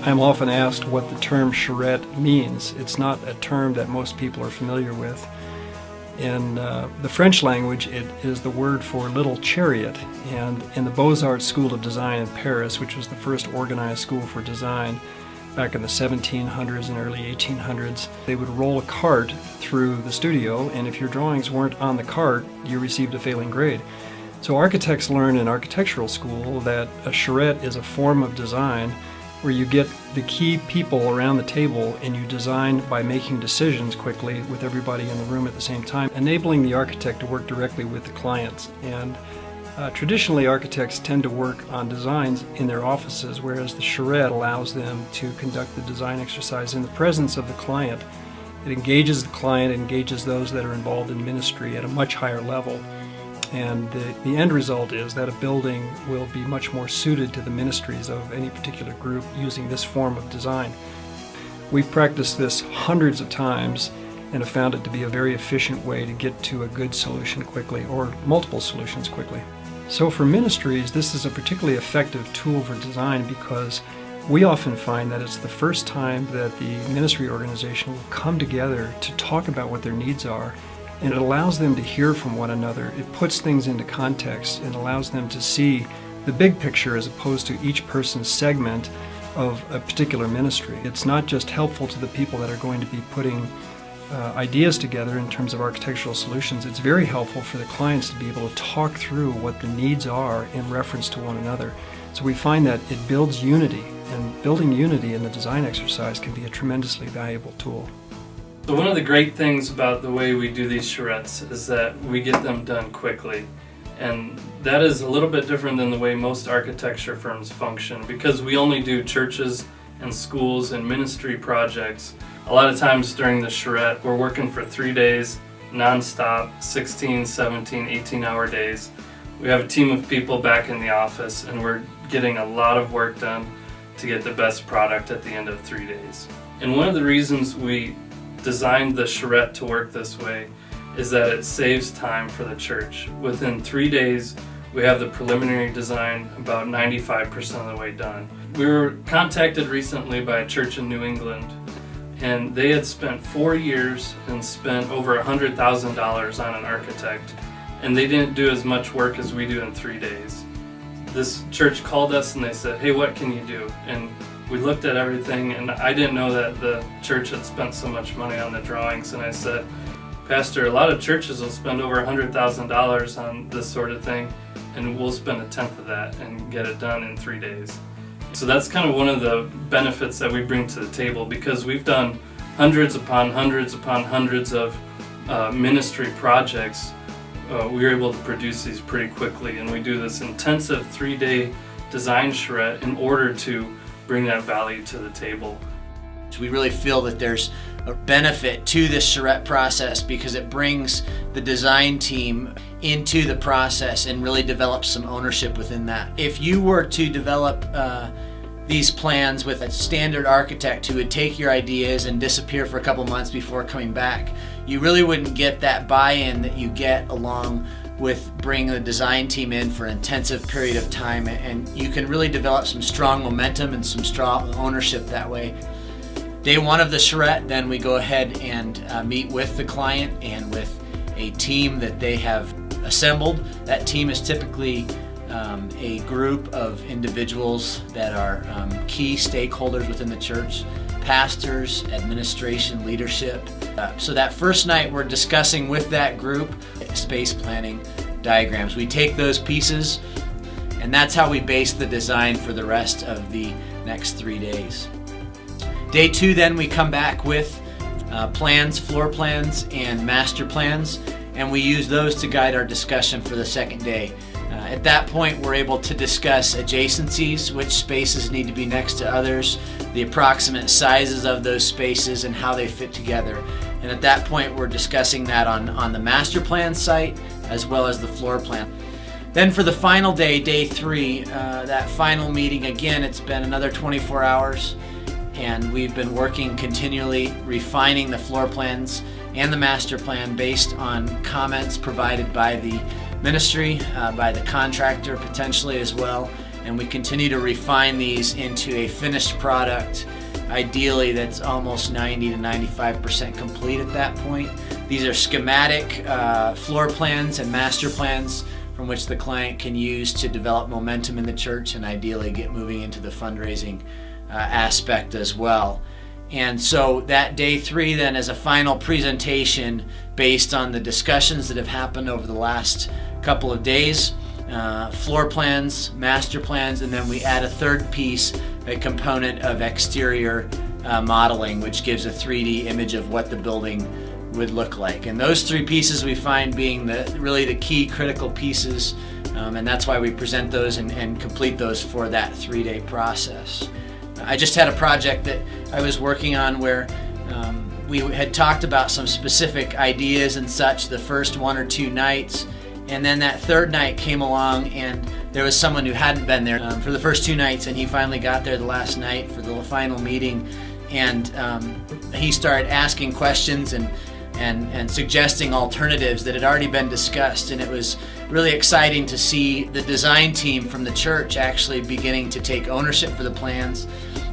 I'm often asked what the term charrette means. It's not a term that most people are familiar with. In the French language, it is the word for little chariot, and in the Beaux-Arts School of Design in Paris, which was the first organized school for design back in the 1700s and early 1800s, they would roll a cart through the studio, and if your drawings weren't on the cart, you received a failing grade. So architects learn in architectural school that a charrette is a form of design where you get the key people around the table and you design by making decisions quickly with everybody in the room at the same time, enabling the architect to work directly with the clients. And traditionally, architects tend to work on designs in their offices, whereas the charrette allows them to conduct the design exercise in the presence of the client. It engages the client, engages those that are involved in ministry at a much higher level. And the end result is that a building will be much more suited to the ministries of any particular group using this form of design. We've practiced this hundreds of times and have found it to be a very efficient way to get to a good solution quickly, or multiple solutions quickly. So for ministries, this is a particularly effective tool for design because we often find that it's the first time that the ministry organization will come together to talk about what their needs are. And it allows them to hear from one another. It puts things into context and allows them to see the big picture as opposed to each person's segment of a particular ministry. It's not just helpful to the people that are going to be putting ideas together in terms of architectural solutions. It's very helpful for the clients to be able to talk through what the needs are in reference to one another. So we find that it builds unity, and building unity in the design exercise can be a tremendously valuable tool. So one of the great things about the way we do these charrettes is that we get them done quickly. And that is a little bit different than the way most architecture firms function, because we only do churches and schools and ministry projects. A lot of times during the charrette, we're working for 3 days, non-stop, 16, 17, 18-hour days. We have a team of people back in the office, and we're getting a lot of work done to get the best product at the end of 3 days. And one of the reasons we designed the charrette to work this way is that it saves time for the church. Within 3 days, we have the preliminary design about 95% of the way done. We were contacted recently by a church in New England, and they had spent 4 years and spent over $100,000 on an architect, and they didn't do as much work as we do in 3 days. This church called us and they said, "Hey, what can you do?" And we looked at everything, and I didn't know that the church had spent so much money on the drawings, and I said, "Pastor, a lot of churches will spend over $100,000 on this sort of thing, and we'll spend a tenth of that and get it done in 3 days." So that's kind of one of the benefits that we bring to the table, because we've done hundreds upon hundreds upon hundreds of ministry projects. We were able to produce these pretty quickly, and we do this intensive 3-day design charrette in order to bring that value to the table. So we really feel that there's a benefit to this charrette process because it brings the design team into the process and really develops some ownership within that. If you were to develop these plans with a standard architect who would take your ideas and disappear for a couple months before coming back, you really wouldn't get that buy-in that you get along with bringing the design team in for an intensive period of time, and you can really develop some strong momentum and some strong ownership that way. Day one of the charrette, then we go ahead and meet with the client and with a team that they have assembled. That team is typically a group of individuals that are key stakeholders within the church: pastors, administration, leadership. So that first night we're discussing with that group space planning diagrams. We take those pieces, and that's how we base the design for the rest of the next 3 days. Day two, then we come back with plans, floor plans, and master plans, and we use those to guide our discussion for the second day. At that point, we're able to discuss adjacencies, which spaces need to be next to others, the approximate sizes of those spaces, and how they fit together. And at that point, we're discussing that on the master plan site as well as the floor plan. Then for the final day, day three, that final meeting, again, it's been another 24 hours, and we've been working continually, refining the floor plans and the master plan based on comments provided by the ministry, by the contractor potentially as well. And we continue to refine these into a finished product, ideally that's almost 90 to 95% complete at that point. These are schematic floor plans and master plans from which the client can use to develop momentum in the church and ideally get moving into the fundraising aspect as well. And so that day 3 then is a final presentation based on the discussions that have happened over the last couple of days, floor plans, master plans, and then we add a third piece, a component of exterior modeling, which gives a 3D image of what the building would look like. And those 3 pieces we find being really the key critical pieces, and that's why we present those and complete those for that 3-day process. I just had a project that I was working on where we had talked about some specific ideas and such the first 1 or 2 nights, and then that 3rd night came along and there was someone who hadn't been there for the first 2 nights, and he finally got there the last night for the final meeting, and he started asking questions and suggesting alternatives that had already been discussed. And it was really exciting to see the design team from the church actually beginning to take ownership for the plans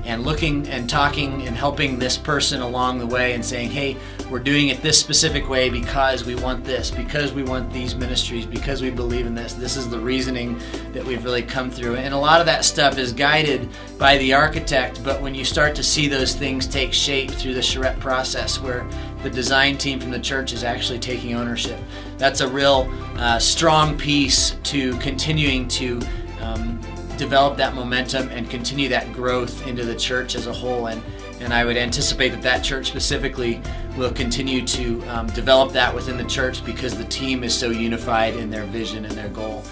and looking and talking and helping this person along the way and saying, hey, we're doing it this specific way because we want this, because we want these ministries, because we believe in this. This is the reasoning that we've really come through. And a lot of that stuff is guided by the architect, but when you start to see those things take shape through the Charrette process where the design team from the church is actually taking ownership, that's a real strong piece to continuing to develop that momentum and continue that growth into the church as a whole. And I would anticipate that church specifically will continue to develop that within the church because the team is so unified in their vision and their goal